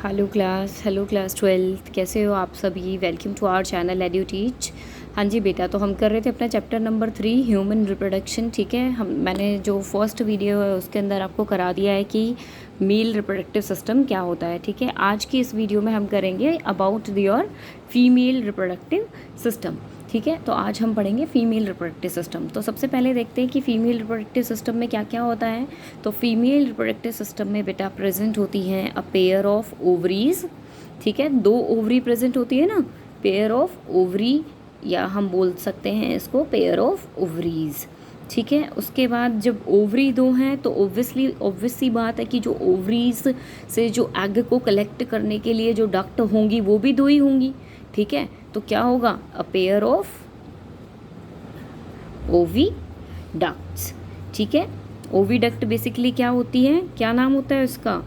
Hello class 12th, कैसे हो आप सभी। Welcome to our channel Edu Teach. हाँ जी बेटा, तो हम कर रहे थे अपना चैप्टर नंबर 3 ह्यूमन रिप्रोडक्शन। ठीक है, मैंने जो फर्स्ट वीडियो है उसके अंदर आपको करा दिया है कि मेल रिप्रोडक्टिव सिस्टम क्या होता है। ठीक है, आज की इस वीडियो में हम करेंगे about your female reproductive system. ठीक है, तो आज हम पढ़ेंगे फीमेल रिप्रोडक्टिव सिस्टम। तो सबसे पहले देखते हैं कि फीमेल रिप्रोडक्टिव सिस्टम में क्या क्या होता है। तो फीमेल रिप्रोडक्टिव सिस्टम में बेटा प्रेजेंट होती हैं अ पेयर ऑफ ओवरीज। ठीक है, 2 ओवरी प्रेजेंट होती है ना, पेयर ऑफ ओवरी, या हम बोल सकते हैं इसको पेयर ऑफ ओवरीज। ठीक है, उसके बाद जब ओवरी 2 हैं तो ऑब्वियस सी बात है कि जो ओवरीज से जो एग को कलेक्ट करने के लिए जो डक्ट होंगी वो भी 2 ही होंगी। ठीक है, तो क्या होगा, अ पेयर ऑफ ओवी डक्ट्स। ठीक है, ओवी डक्ट बेसिकली क्या होती है, क्या नाम होता है उसका,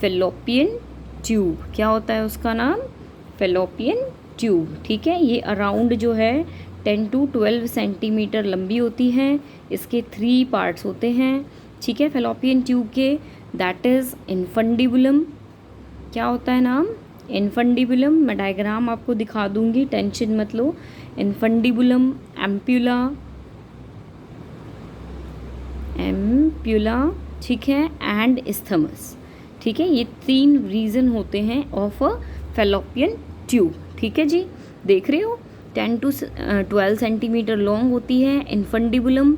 फेलोपियन ट्यूब। क्या होता है उसका नाम, फेलोपियन ट्यूब। ठीक है, ये अराउंड जो है 10 to 12 सेंटीमीटर लंबी होती है। इसके 3 पार्ट्स होते हैं। ठीक है, फेलोपियन ट्यूब के, दैट इज़ इन्फंडिबुलम। क्या होता है नाम, इन्फंडिबुलम। मैं डायग्राम आपको दिखा दूंगी, टेंशन मत लो। इन्फंडिबुलम, एम्प्यूला, ठीक है, एंड इस्थमस। ठीक है, ये 3 रीजन होते हैं ऑफ अ फेलोपियन ट्यूब। ठीक है जी, देख रहे हो, 10 to 12 सेंटीमीटर लॉन्ग होती है, इन्फंडिबुलम,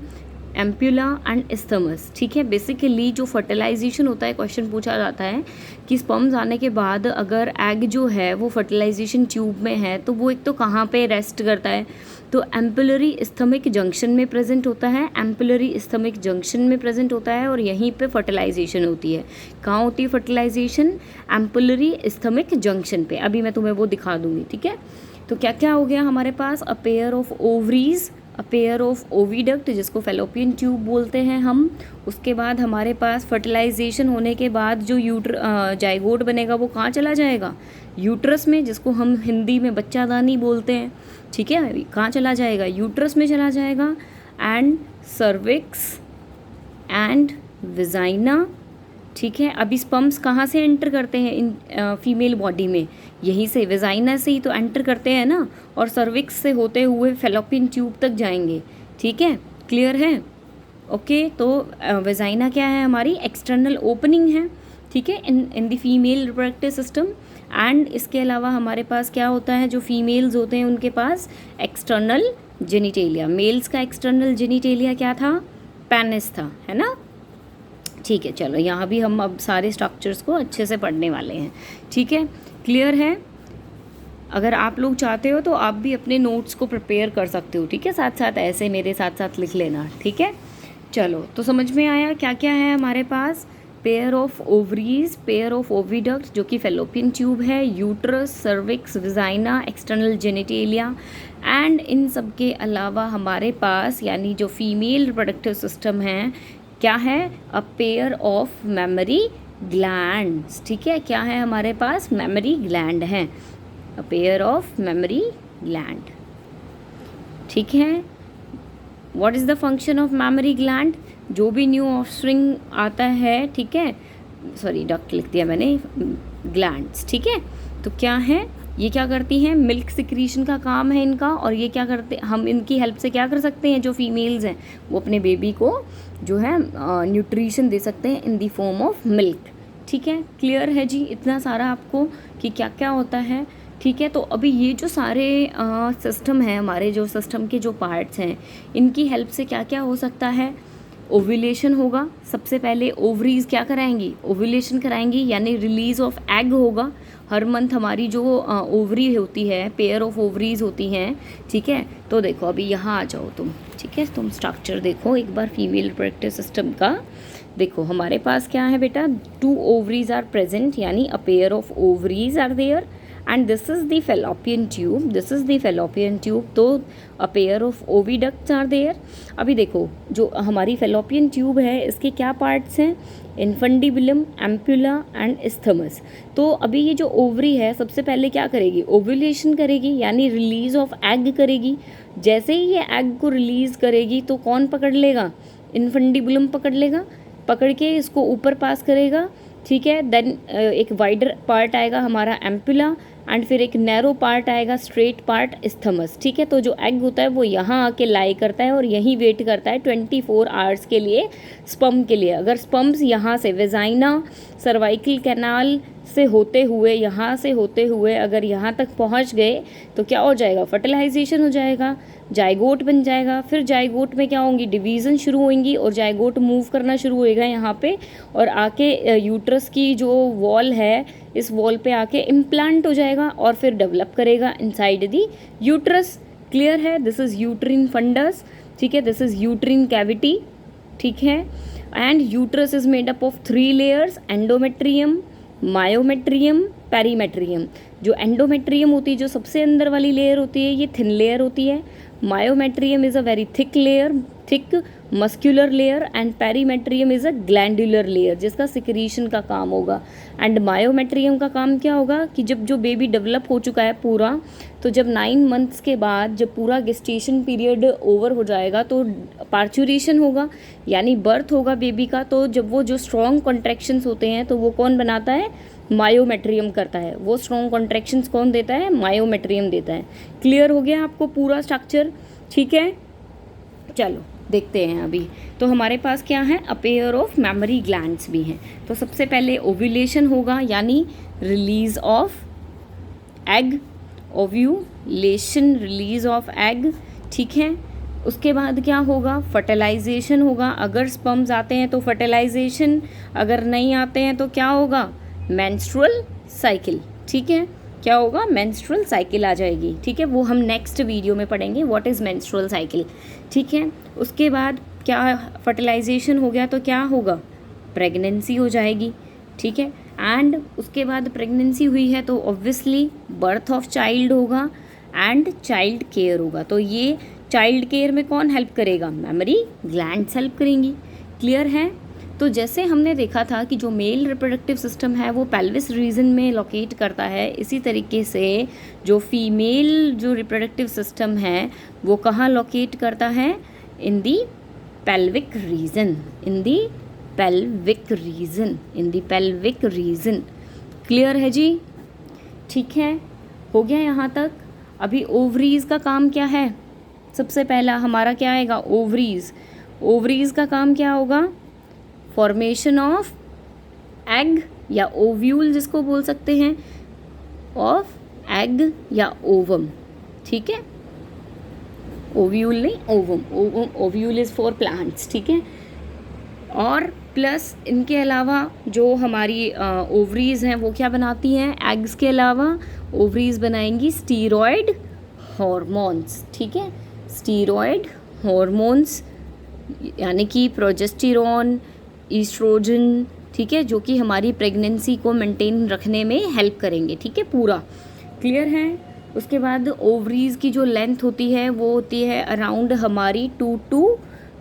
एम्प्यूला एंड इस्थमस। ठीक है, बेसिकली जो फर्टिलाइजेशन होता है, क्वेश्चन पूछा जाता है कि स्पर्म्स आने के बाद अगर एग जो है वो फर्टिलाइजेशन ट्यूब में है तो वो एक तो कहाँ पे रेस्ट करता है, तो एम्पुलरी स्थमिक जंक्शन में प्रेजेंट होता है। एम्पुलरी स्थमिक जंक्शन में प्रेजेंट होता है और यहीं पे फर्टिलाइजेशन होती है। कहाँ होती है फर्टिलाइजेशन, एम्पुलरी स्थमिक जंक्शन पे। अभी मैं तुम्हें वो दिखा दूंगी। ठीक है, तो क्या क्या हो गया हमारे पास, a pair of ovaries, a pair of oviduct जिसको फेलोपियन ट्यूब बोलते हैं हम। उसके बाद हमारे पास फर्टिलाइजेशन होने के बाद जो जाइगोट बनेगा वो कहाँ चला जाएगा, यूट्रस में, जिसको हम हिंदी में बच्चादानी बोलते हैं। ठीक है, कहाँ चला जाएगा, यूट्रस में चला जाएगा। And cervix and vagina. ठीक है, अभी स्पर्म्स कहाँ से एंटर करते हैं इन फीमेल बॉडी में, यहीं से, वेजाइना से ही तो एंटर करते हैं ना, और सर्विक्स से होते हुए फेलोपियन ट्यूब तक जाएंगे। ठीक है, क्लियर है, ओके। तो वेजाइना क्या है, हमारी एक्सटर्नल ओपनिंग है। ठीक है, in the female reproductive system. And इसके अलावा हमारे पास क्या होता है, जो फीमेल्स होते हैं उनके पास एक्सटर्नल जेनिटेलिया। मेल्स का एक्सटर्नल जेनिटेलिया क्या था, पेनिस था, है ना। ठीक है, चलो यहाँ भी हम अब सारे स्ट्रक्चर्स को अच्छे से पढ़ने वाले हैं। ठीक है, क्लियर है। अगर आप लोग चाहते हो तो आप भी अपने नोट्स को प्रिपेयर कर सकते हो। ठीक है, साथ साथ ऐसे मेरे साथ साथ लिख लेना। ठीक है, चलो, तो समझ में आया क्या क्या है हमारे पास, pair of ovaries, pair of oviduct जो कि फेलोपियन ट्यूब है, uterus, cervix, vagina, external genitalia. And इन सब के अलावा हमारे पास यानी जो फीमेल रिप्रोडक्टिव सिस्टम है क्या है, अ पेयर ऑफ मेमरी ग्लैंड्स। ठीक है, क्या है हमारे पास, मेमरी ग्लैंड है, अ पेयर ऑफ मेमरी ग्लैंड। ठीक है, what is the function of mammary gland, जो भी न्यू ऑफस्प्रिंग आता है, ठीक है, सॉरी डक्ट लिख दिया मैंने, ग्लैंड्स। ठीक है, तो क्या है, ये क्या करती हैं, मिल्क सिक्रीशन का काम है इनका, और ये क्या करते, हम इनकी हेल्प से क्या कर सकते हैं, जो फीमेल्स हैं वो अपने बेबी को जो है न्यूट्रिशन दे सकते हैं इन दी फॉर्म ऑफ मिल्क। ठीक है, क्लियर है जी, इतना सारा आपको कि क्या क्या होता है। ठीक है, तो अभी ये जो सारे सिस्टम हैं, हमारे जो सिस्टम के जो पार्ट्स हैं, इनकी हेल्प से क्या क्या हो सकता है, ओव्यूलेशन होगा। सबसे पहले ओवरीज क्या कराएंगी, ओव्यूलेशन कराएंगी, यानी रिलीज ऑफ एग होगा। हर मंथ हमारी जो ओवरी होती है, पेयर ऑफ ओवरीज होती हैं। ठीक है, तो देखो अभी यहाँ आ जाओ तुम। ठीक है, तुम स्ट्रक्चर देखो एक बार फीमेल रिप्रोडक्टिव सिस्टम का। देखो हमारे पास क्या है बेटा, 2 ओवरीज आर प्रेजेंट, यानी a pair of ovaries are there, and this is the fallopian tube, तो a pair of oviducts are there। अभी देखो जो हमारी fallopian tube है इसके क्या पार्ट्स हैं, इन्फंडिबुलम, एम्प्यूला एंड इस्थमस। तो अभी ये जो ओवरी है सबसे पहले क्या करेगी, ओव्यूलेशन करेगी, यानी रिलीज ऑफ एग करेगी। जैसे ही ये एग को रिलीज करेगी तो कौन पकड़ लेगा, इन्फंडिबुलम पकड़ लेगा, पकड़ के इसको ऊपर पास करेगा ठीक है। देन एक वाइडर पार्ट आएगा हमारा एम्पुला, एंड फिर एक नैरो पार्ट आएगा, स्ट्रेट पार्ट इस्थमस। ठीक है, तो जो एग होता है वो यहाँ आके लाई करता है और यहीं वेट करता है 24 आवर्स के लिए स्पर्म के लिए। अगर स्पर्म्स यहाँ से वेजाइना सर्वाइकल कैनाल से होते हुए, यहाँ से होते हुए अगर यहाँ तक पहुँच गए तो क्या हो जाएगा, फर्टिलाइजेशन हो जाएगा, जाइगोट बन जाएगा। फिर जाइगोट में क्या होंगी, डिवीज़न शुरू होंगी और जाइगोट मूव करना शुरू होएगा यहाँ पे, और आके यूट्रस की जो वॉल है, इस वॉल पे आके इम्प्लांट हो जाएगा और फिर डेवलप करेगा इनसाइड दी यूट्रस। क्लियर है, दिस इज़ यूट्रिन फंडस। ठीक है, दिस इज़ यूट्रिन कैविटी। ठीक है, and uterus is made up of 3 layers, endometrium, myometrium, perimetrium. जो एंडोमेट्रियम होती है, जो सबसे अंदर वाली लेयर होती है, ये थिन लेयर होती है। Myometrium is a very thick layer, thick muscular layer, and perimetrium is a glandular layer जिसका सिक्रीशन का काम होगा। एंड मायोमेट्रियम का काम क्या होगा कि जब जो बेबी डेवलप हो चुका है पूरा, तो जब 9 मंथ्स के बाद जब पूरा गेस्टेशन पीरियड ओवर हो जाएगा तो पार्चुरेशन होगा, यानी बर्थ होगा बेबी का। तो जब वो जो स्ट्रॉन्ग कॉन्ट्रैक्शंस होते हैं तो वो कौन बनाता है, मायोमेट्रियम करता है। वो स्ट्रॉन्ग कॉन्ट्रैक्शंस कौन देता है, मायोमेट्रियम देता है। क्लियर हो गया आपको पूरा स्ट्रक्चर? ठीक है, चलो देखते हैं अभी। तो हमारे पास क्या है, अ पेयर ऑफ मेमरी ग्लैंड्स भी हैं। तो सबसे पहले ओव्यूलेशन होगा, यानी release of egg, ovulation, release of egg. ठीक है, उसके बाद क्या होगा, फर्टिलाइजेशन होगा। अगर स्पर्म्स आते हैं तो फर्टिलाइजेशन, अगर नहीं आते हैं तो क्या होगा, मेंस्ट्रुअल साइकिल। ठीक है, क्या होगा, मेंस्ट्रुअल साइकिल आ जाएगी। ठीक है, वो हम नेक्स्ट वीडियो में पढ़ेंगे व्हाट इज़ मेंस्ट्रुअल साइकिल। ठीक है, उसके बाद क्या, फर्टिलाइजेशन हो गया तो क्या होगा, प्रेगनेंसी हो जाएगी। ठीक है, एंड उसके बाद प्रेगनेंसी हुई है तो ऑब्वियसली बर्थ ऑफ चाइल्ड होगा एंड चाइल्ड केयर होगा। तो ये चाइल्ड केयर में कौन हेल्प करेगा, मेमरी ग्लैंड्स हेल्प करेंगी। क्लियर है? तो जैसे हमने देखा था कि जो मेल रिप्रोडक्टिव सिस्टम है वो पेल्विस रीजन में लोकेट करता है, इसी तरीके से जो फीमेल जो रिप्रोडक्टिव सिस्टम है वो कहाँ लोकेट करता है, इन दी पेल्विक रीजन, इन दी पेल्विक रीजन, इन दी पेल्विक रीजन। क्लियर है जी? ठीक है, हो गया यहाँ तक। अभी ओवरीज का काम क्या है, सबसे पहला हमारा क्या आएगा, ओवरीज। ओवरीज का काम क्या होगा, फॉर्मेशन ऑफ एग या ओव्यूल जिसको बोल सकते हैं, ऑफ एग या ओवम। ठीक है, ओव्यूल नहीं, ovum. Ovum, ovule is for plants. ठीक है, और प्लस इनके अलावा जो हमारी ओवरीज हैं वो क्या बनाती हैं, एग्स के अलावा ओवरीज बनाएंगी स्टीरॉयड हॉर्मोन्स। ठीक है, स्टीरॉयड हॉर्मोन्स यानी कि प्रोजेस्टेरॉन, ईस्ट्रोजन। ठीक है, जो कि हमारी प्रेगनेंसी को मेंटेन रखने में हेल्प करेंगे। ठीक है, पूरा क्लियर है? उसके बाद ओवरीज की जो लेंथ होती है वो होती है अराउंड हमारी 2 to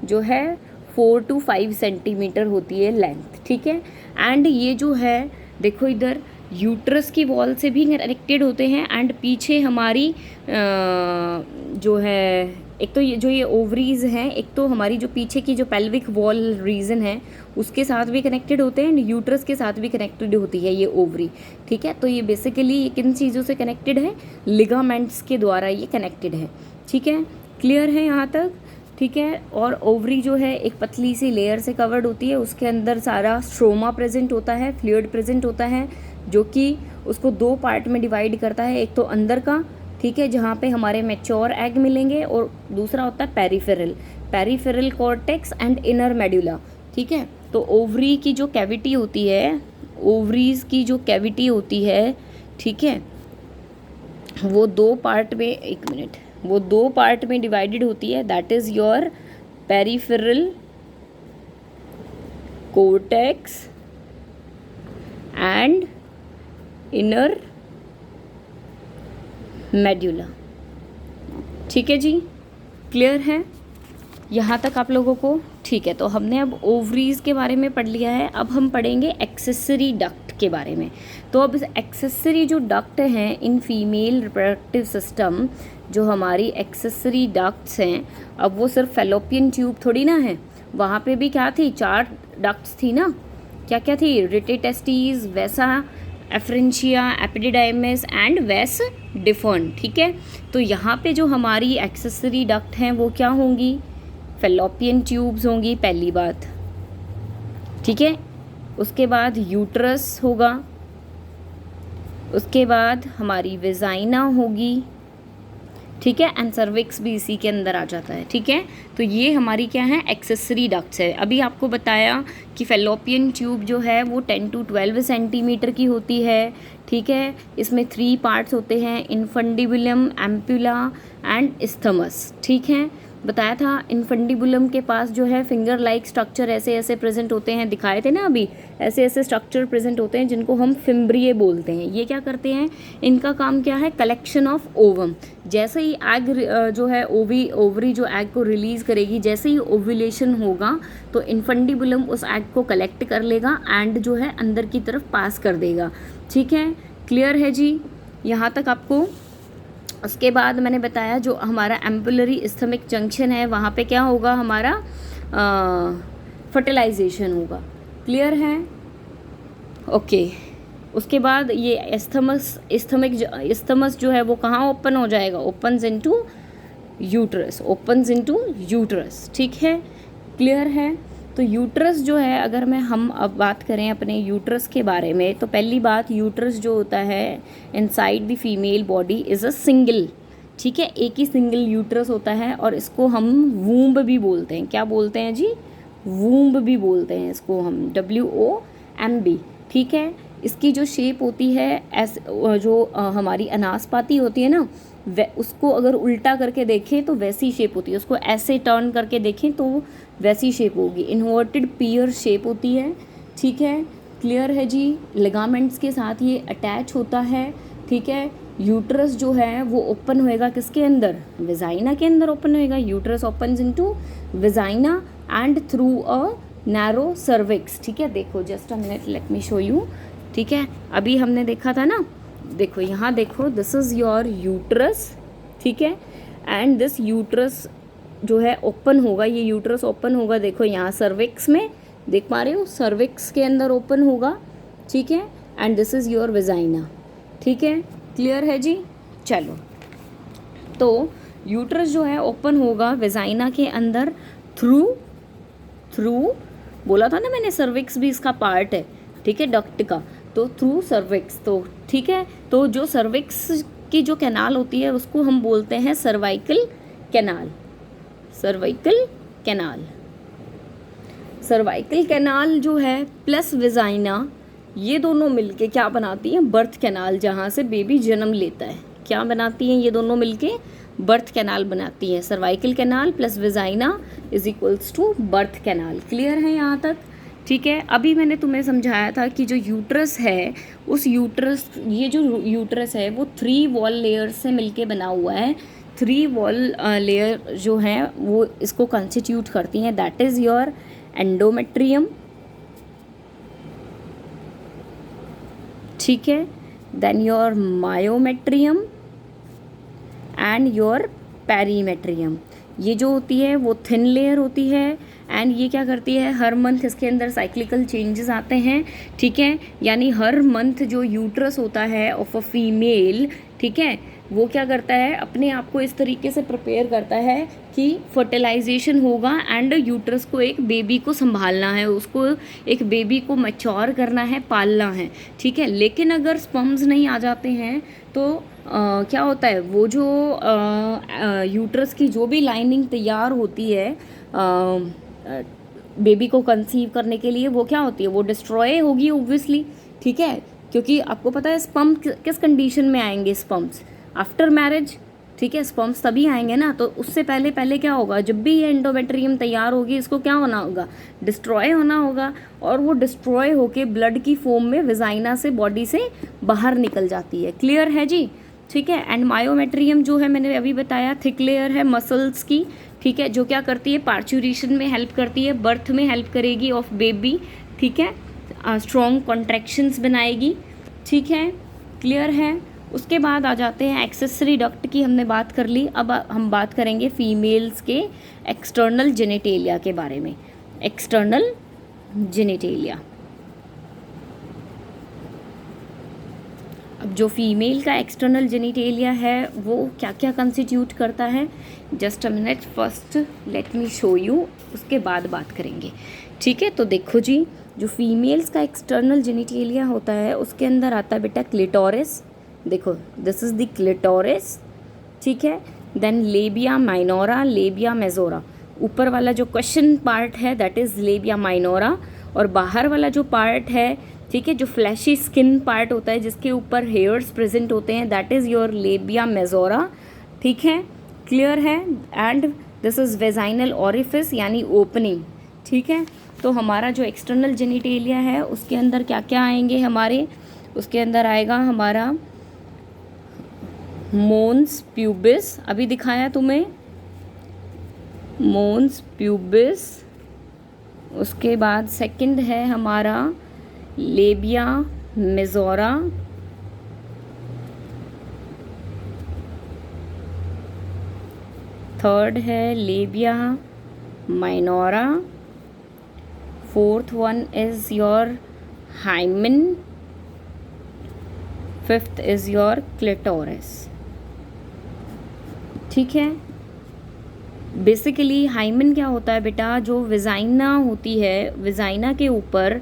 जो है 4 to 5 सेंटीमीटर होती है लेंथ। ठीक है, एंड ये जो है देखो इधर यूट्रस की वॉल से भी कनेक्टेड होते हैं, एंड पीछे हमारी जो है एक तो ये जो ये ओवरीज हैं, एक तो हमारी जो पीछे की जो पेल्विक वॉल रीजन है उसके साथ भी कनेक्टेड होते हैं, एंड यूट्रस के साथ भी कनेक्टेड होती है ये ओवरी। ठीक है, तो ये बेसिकली ये किन चीज़ों से कनेक्टेड है, लिगामेंट्स के द्वारा ये कनेक्टेड है। ठीक है, क्लियर है यहाँ तक? ठीक है, और ओवरी जो है एक पतली सी लेयर से कवर्ड होती है, उसके अंदर सारा स्ट्रोमा प्रेजेंट होता है, फ्लूइड प्रेजेंट होता है, जो कि उसको 2 पार्ट में डिवाइड करता है। एक तो अंदर का, ठीक है, जहाँ पे हमारे मैच्योर एग मिलेंगे, और दूसरा होता है peripheral, peripheral cortex and inner medulla. ठीक है, तो ओवरी की जो कैविटी होती है, ओवरीज की जो कैविटी होती है, ठीक है, वो 2 पार्ट में, एक मिनट, वो 2 पार्ट में डिवाइडेड होती है। That is your peripheral cortex and inner medulla. ठीक है जी, क्लियर है यहाँ तक आप लोगों को? ठीक है, तो हमने अब ओवरीज के बारे में पढ़ लिया है, अब हम पढ़ेंगे एक्सेसरी डक्ट के बारे में। तो अब इस एक्सेसरी जो डक्ट हैं इन फीमेल रिप्रोडक्टिव सिस्टम, जो हमारी एक्सेसरी डक्ट्स हैं, अब वो सिर्फ फैलोपियन ट्यूब थोड़ी ना है, वहाँ पे भी क्या थी, 4 डक्ट्स थी ना। क्या क्या थी, रिटेटेस्टीज, वैसा, एफ्रेंशिया, एपिडिडाइमिस एंड वेस डिफर्न। ठीक है, तो यहाँ पे जो हमारी एक्सेसरी डक्ट हैं वो क्या होंगी, फेलोपियन ट्यूब्स होंगी, पहली बात। ठीक है, उसके बाद यूट्रस होगा, उसके बाद हमारी वेजाइना होगी। ठीक है, एंड सर्विक्स भी इसी के अंदर आ जाता है। ठीक है, तो ये हमारी क्या है, एक्सेसरी डक्ट्स है। अभी आपको बताया कि फेलोपियन ट्यूब जो है वो 10 to 12 सेंटीमीटर की होती है। ठीक है, इसमें 3 पार्ट्स होते हैं, इनफंडिबुलम, एम्पुला एंड इस्थमस। ठीक है, बताया था इनफंडिबुलम के पास जो है फिंगर लाइक स्ट्रक्चर ऐसे ऐसे प्रेजेंट होते हैं, दिखाए थे ना अभी, ऐसे ऐसे स्ट्रक्चर प्रेजेंट होते हैं जिनको हम फिम्ब्रिए बोलते हैं। ये क्या करते हैं, इनका काम क्या है, कलेक्शन ऑफ ओवम। जैसे ही एग जो है ओवरी जो एग को रिलीज़ करेगी, जैसे ही ओव्यूलेशन होगा तो इनफंडिबुलम उस एग को कलेक्ट कर लेगा एंड जो है अंदर की तरफ पास कर देगा। ठीक है, क्लियर है जी यहाँ तक आपको। उसके बाद मैंने बताया जो हमारा एम्पुलरी इस्थमिक जंक्शन है वहाँ पे क्या होगा, हमारा फर्टिलाइजेशन होगा। क्लियर है, ओके। उसके बाद ये इस्थमस जो है वो कहाँ ओपन हो जाएगा, ओपन्स इनटू यूट्रस। ठीक है, क्लियर है। तो यूट्रस जो है, अगर हम अब बात करें अपने यूट्रस के बारे में, तो पहली बात, यूट्रस जो होता है inside the female body is a single. ठीक है, एक ही सिंगल यूट्रस होता है और इसको हम वूम्ब भी बोलते हैं। क्या बोलते हैं जी, वूम्ब भी बोलते हैं इसको हम, WOMB। ठीक है, इसकी जो शेप होती है जो हमारी अनासपाती होती है ना, उसको अगर उल्टा करके देखें तो वैसी शेप होती है, उसको ऐसे टर्न करके देखें तो वैसी शेप होगी, इन्वर्टेड पियर शेप होती है। ठीक है, क्लियर है जी। लिगामेंट्स के साथ ये अटैच होता है। ठीक है, यूट्रस जो है वो ओपन होएगा किसके अंदर, वेजाइना के अंदर ओपन होएगा। Uterus opens into vagina and through a narrow cervix. ठीक है, देखो just a minute, let me show you. ठीक है, अभी हमने देखा था ना, देखो यहाँ देखो, दिस इज़ योर यूट्रस। ठीक है, एंड दिस यूट्रस जो है ओपन होगा, ये यूट्रस ओपन होगा, देखो यहाँ सर्विक्स में देख पा रहे हो, सर्विक्स के अंदर ओपन होगा। ठीक है, and this is your vagina. ठीक है, क्लियर है जी। चलो, तो यूट्रस जो है ओपन होगा वेजाइना के अंदर थ्रू बोला था ना मैंने, सर्विक्स भी इसका पार्ट है। ठीक है, डक्ट का, तो थ्रू सर्विक्स। तो ठीक है, तो जो सर्विक्स की जो कैनाल होती है उसको हम बोलते हैं सर्वाइकल कैनाल। सर्वाइकल कैनाल जो है प्लस वेजाइना, ये दोनों मिलके क्या बनाती हैं, बर्थ कैनाल, जहाँ से बेबी जन्म लेता है। क्या बनाती हैं ये दोनों मिलके, बर्थ कैनाल बनाती हैं। Cervical canal plus vagina is equals to birth canal. Clear है यहाँ तक। ठीक है, अभी मैंने तुम्हें समझाया था कि जो यूट्रस है, उस ये जो यूट्रस है वो 3 वॉल लेयर से मिलके बना हुआ है। 3 वॉल लेयर जो हैं वो इसको कंस्टिट्यूट करती हैं, दैट इज़ योर एंडोमेट्रियम। ठीक है, then your myometrium and your perimetrium. ये जो होती है वो थिन लेयर होती है, एंड ये क्या करती है, हर मंथ इसके अंदर साइक्लिकल चेंजेस आते हैं। ठीक है, यानी हर मंथ जो यूट्रस होता है ऑफ अ फीमेल, ठीक है, वो क्या करता है, अपने आप को इस तरीके से प्रिपेयर करता है कि फर्टिलाइजेशन होगा एंड यूट्रस को एक बेबी को संभालना है, उसको एक बेबी को मैच्योर करना है, पालना है। ठीक है, लेकिन अगर स्पर्म्स नहीं आ जाते हैं तो क्या होता है, वो जो यूट्रस की जो भी लाइनिंग तैयार होती है बेबी को कंसीव करने के लिए, वो क्या होती है, वो डिस्ट्रॉय होगी ऑब्वियसली। ठीक है, क्योंकि आपको पता है स्पर्म किस कंडीशन में आएंगे, स्पर्म्स आफ्टर मैरिज। ठीक है, स्पर्म्स तभी आएंगे ना, तो उससे पहले क्या होगा, जब भी ये एंडोमेट्रियम तैयार होगी इसको क्या होना होगा, डिस्ट्रॉय होना होगा, और वो डिस्ट्रॉय होके ब्लड की फॉर्म में वेजाइना से, बॉडी से बाहर निकल जाती है। क्लियर है जी। ठीक है, एंड मायोमेट्रियम जो है मैंने अभी बताया, थिक लेयर है मसल्स की। ठीक है, जो क्या करती है, पार्चुरेशन में हेल्प करती है, बर्थ में हेल्प करेगी ऑफ बेबी। ठीक है, स्ट्रॉन्ग कॉन्ट्रैक्शंस बनाएगी। ठीक है, क्लियर है। उसके बाद आ जाते हैं एक्सेसरी डक्ट की, हमने बात कर ली। अब हम बात करेंगे फीमेल्स के एक्सटर्नल जेनिटेलिया के बारे में। एक्सटर्नल जेनिटेलिया, अब जो फीमेल का एक्सटर्नल जेनिटेलिया है वो क्या क्या कंस्टिट्यूट करता है, just a minute, first let me show you, उसके बाद बात करेंगे, ठीक है। तो देखो जी, जो फीमेल्स का एक्सटर्नल जेनिटेलिया होता है उसके अंदर आता है बेटा क्लिटोरिस, देखो दिस इज़ द क्लिटोरिस, ठीक है। Then labia minora, labia majora, ऊपर वाला जो क्वेश्चन पार्ट है दैट इज़ लेबिया माइनोरा, और बाहर वाला जो पार्ट है, ठीक है, जो फ्लैशी स्किन पार्ट होता है जिसके ऊपर हेयर्स प्रेजेंट होते हैं, that is your labia majora, ठीक है, क्लियर है। And this is vaginal orifice यानी ओपनिंग, ठीक है। तो हमारा जो एक्सटर्नल जेनिटेलिया है उसके अंदर क्या क्या आएंगे हमारे, उसके अंदर आएगा हमारा मोन्स प्यूबिस, अभी दिखाया तुम्हें मोन्स प्यूबिस, उसके बाद सेकंड है हमारा लेबिया मेजोरा, थर्ड है labia minora, fourth one is your hymen, fifth is your clitoris, ठीक है। बेसिकली हाइमन क्या होता है बेटा, जो विजाइना होती है, विजाइना के ऊपर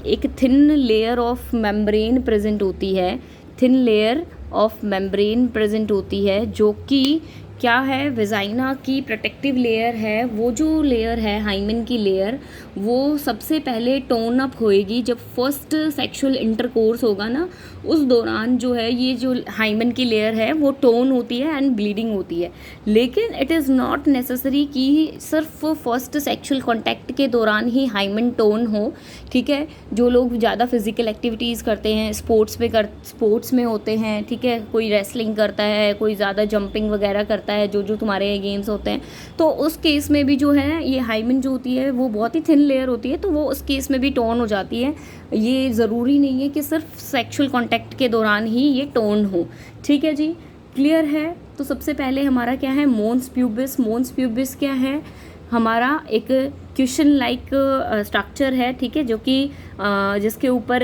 एक thin layer of membrane present होती है, thin layer of membrane present होती है, जो कि क्या है, विजाइना की प्रोटेक्टिव लेयर है। वो जो लेयर है हाइमन की लेयर, वो सबसे पहले टोन अप होएगी जब फर्स्ट सेक्सुअल इंटरकोर्स होगा ना, उस दौरान जो है ये जो हाइमन की लेयर है वो टोन होती है एंड ब्लीडिंग होती है। लेकिन इट इज़ नॉट नेसेसरी कि सिर्फ फर्स्ट सेक्सुअल कॉन्टैक्ट के दौरान ही हाइमन टोन हो, ठीक है। जो लोग ज़्यादा फिजिकल एक्टिविटीज़ करते हैं, स्पोर्ट्स में होते हैं, ठीक है, कोई रेसलिंग करता है, कोई ज़्यादा जंपिंग वगैरह करता है, जो तुम्हारे गेम्स होते हैं, तो उस केस में भी जो है ये हाइमन जो होती है वो बहुत ही थिन लेयर होती है, तो वो उस केस में भी टोन हो जाती है। ये ज़रूरी नहीं है कि सिर्फ सेक्सुअल कॉन्टैक्ट के दौरान ही ये टोन हो, ठीक है जी, क्लियर है। तो सबसे पहले हमारा क्या है, मोन्स प्यूबिस। मोन्स प्यूबिस क्या है, हमारा एक क्वेश्चन लाइक स्ट्रक्चर है, ठीक है, जो कि जिसके ऊपर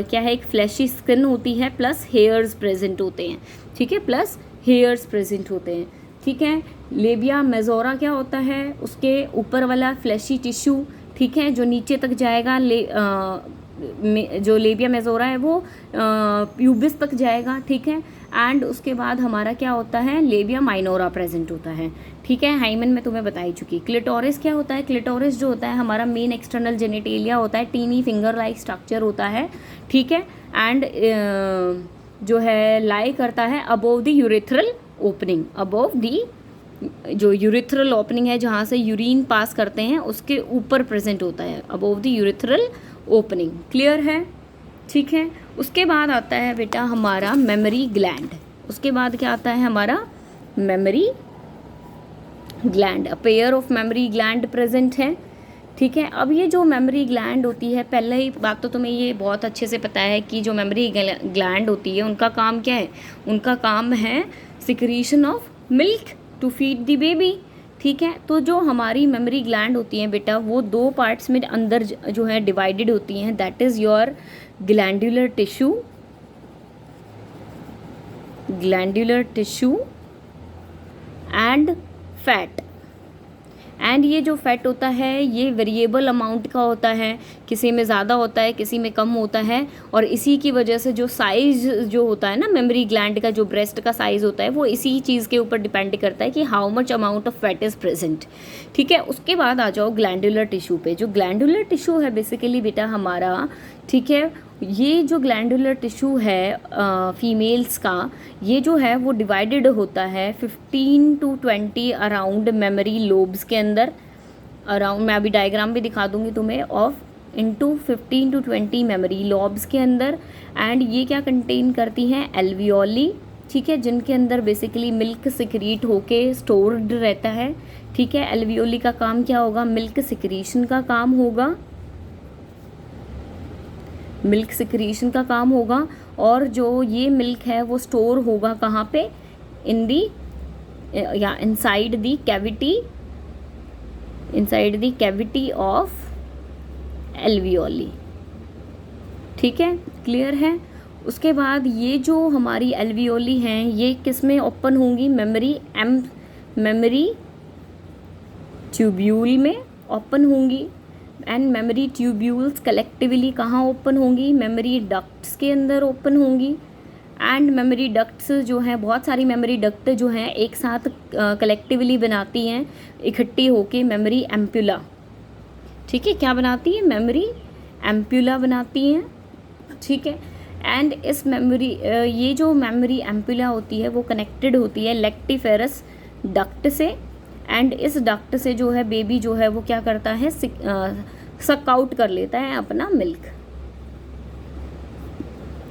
क्या है, एक फ्लैशी स्किन होती है प्लस हेयर्स प्रेजेंट होते हैं, ठीक है, प्लस हेयर्स प्रेजेंट होते हैं, ठीक है। लेबिया मेजोरा क्या होता है, उसके ऊपर वाला फ्लैशी टिश्यू, ठीक है, जो नीचे तक जाएगा, जो लेबिया मेजोरा है वो प्यूबिस तक जाएगा, ठीक है। एंड उसके बाद हमारा क्या होता है, लेबिया माइनोरा प्रेजेंट होता है, ठीक है। हाइमन में तुम्हें बताई चुकी। क्लिटोरिस क्या होता है, क्लिटोरिस जो होता है हमारा मेन एक्सटर्नल जेनिटेलिया होता है, टीनी फिंगर लाइक स्ट्रक्चर होता है, ठीक है। एंड जो है लाई करता है above the urethral opening, above the जो यूरेथ्रल ओपनिंग है जहाँ से यूरिन पास करते हैं उसके ऊपर प्रेजेंट होता है, above the urethral opening, clear है, ठीक है। उसके बाद आता है बेटा हमारा मेमोरी ग्लैंड। उसके बाद क्या आता है हमारा memory gland, a pair of memory gland present है, ठीक है। अब ये जो मेमोरी ग्लैंड होती है, पहले ही बात तो तुम्हें ये बहुत अच्छे से पता है कि जो मेमोरी ग्लैंड होती है उनका काम क्या है, उनका काम है secretion of milk to feed the baby, ठीक है। तो जो हमारी मेमोरी ग्लैंड होती हैं बेटा वो दो पार्ट्स में अंदर जो है डिवाइडेड होती हैं, that is your glandular tissue and fat. And ये जो फैट होता है ये वेरिएबल अमाउंट का होता है, किसी में ज़्यादा होता है, किसी में कम होता है, और इसी की वजह से जो साइज़ जो होता है ना मेमोरी ग्लैंड का, जो ब्रेस्ट का साइज़ होता है वो इसी चीज़ के ऊपर डिपेंड करता है कि how much amount of fat is present, ठीक है। उसके बाद आ जाओ ग्लैंडुलर टिश्यू पे। जो ग्लैंडुलर टिश्यू है बेसिकली बेटा हमारा, ठीक है, ये जो ग्लैंडुलर टिश्यू है फीमेल्स का, ये जो है वो डिवाइडेड होता है 15 to 20 अराउंड मेमोरी लोब्स के अंदर, अराउंड, मैं अभी डायग्राम भी दिखा दूंगी तुम्हें, of into 15 to 20 memory lobes के अंदर। एंड ये क्या कंटेन करती हैं, एल्वियोली, ठीक है, जिनके अंदर बेसिकली मिल्क सिक्रीट होके स्टोर्ड रहता है, ठीक है। एल्वियोली का काम क्या होगा, मिल्क सिक्रीशन का काम होगा, मिल्क सिक्रीशन का काम होगा, और जो ये मिल्क है वो स्टोर होगा कहाँ पे, इन दी या inside the cavity of alveoli, ठीक है, क्लियर है। उसके बाद ये जो हमारी एल्वियोली हैं ये किस में ओपन होंगी, मेमोरी ट्यूब्यूल में ओपन होंगी। एंड मेमोरी ट्यूब्यूल्स कलेक्टिवली कहाँ ओपन होंगी, मेमोरी डक्ट्स के अंदर ओपन होंगी। एंड मेमोरी डक्ट्स जो हैं, बहुत सारी मेमोरी डक्ट जो हैं एक साथ कलेक्टिवली बनाती हैं, इकट्ठी होके मेमोरी एम्पुला, ठीक है, क्या बनाती है, मेमोरी एम्पुला बनाती हैं, ठीक है। एंड इस मेमोरी ये जो मेमोरी एम्पुला होती है वो कनेक्टेड होती है लेक्टिफेरस डक्ट से। एंड इस डक्ट से जो है बेबी जो है वो क्या करता है, सक आउट कर लेता है अपना मिल्क,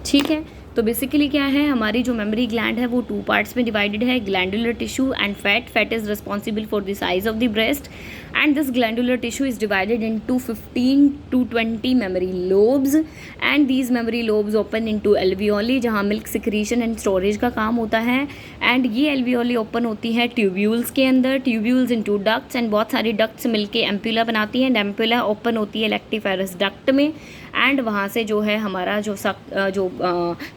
ठीक है। तो बेसिकली क्या है, हमारी जो मेमोरी ग्लैंड है वो 2 पार्ट्स में डिवाइडेड है, glandular tissue and fat is responsible for the size of the breast. And this glandular tissue is divided into 15 to 20 memory lobes. And these memory lobes open into alveoli, जहाँ milk secretion and storage का काम होता है। And ये alveoli open होती है tubules के अंदर, ट्यूब्यूल्स इनटू डक्ट्स, एंड बहुत सारी डक्ट्स मिलके एम्पुला बनाती हैं। एंड एम्पुला ओपन होती है लेक्टिफेरस डक्ट में। एंड वहाँ से जो है हमारा जो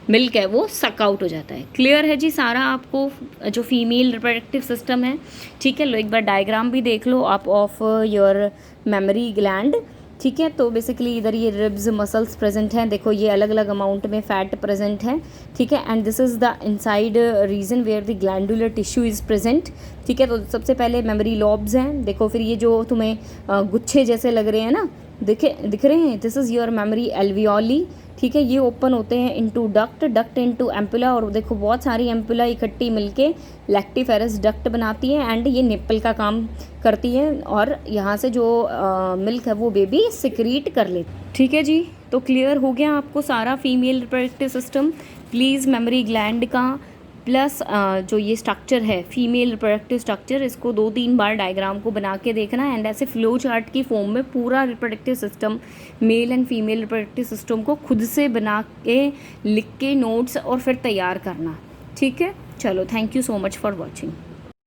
मिल्क है वो सक आउट हो जाता है। क्लियर है जी सारा आपको जो फीमेल रिप्रोडक्टिव सिस्टम है, ठीक है। लो एक बार डायग्राम भी देख लो आप ऑफ योर मेमोरी ग्लैंड, ठीक है। तो बेसिकली इधर ये रिब्स मसल्स प्रेजेंट हैं, देखो ये अलग अलग अमाउंट में फैट प्रेजेंट है, ठीक है। And this is the inside region where the glandular tissue is present, ठीक है। तो सबसे पहले मेमोरी लॉब्स हैं, देखो फिर ये जो तुम्हें गुच्छे जैसे लग रहे हैं ना, दिख रहे हैं, this is your memory alveoli, ठीक है। ये ओपन होते हैं इनटू डक्ट इनटू एम्पुला, और देखो बहुत सारी एम्पुला इकट्ठी मिलके लैक्टिफेरस डक्ट बनाती है। एंड ये निप्पल का काम करती है और यहाँ से जो मिल्क है वो बेबी सिक्रीट कर लेती, ठीक है जी। तो क्लियर हो गया आपको सारा female reproductive system. Please memory gland का प्लस जो ये स्ट्रक्चर है फीमेल रिप्रोडक्टिव स्ट्रक्चर, इसको 2-3 बार डायग्राम को बना के देखना। एंड ऐसे फ्लो चार्ट की फॉर्म में पूरा reproductive system, male and female reproductive system को खुद से बना के लिख के नोट्स और फिर तैयार करना, ठीक है। चलो, thank you so much for watching.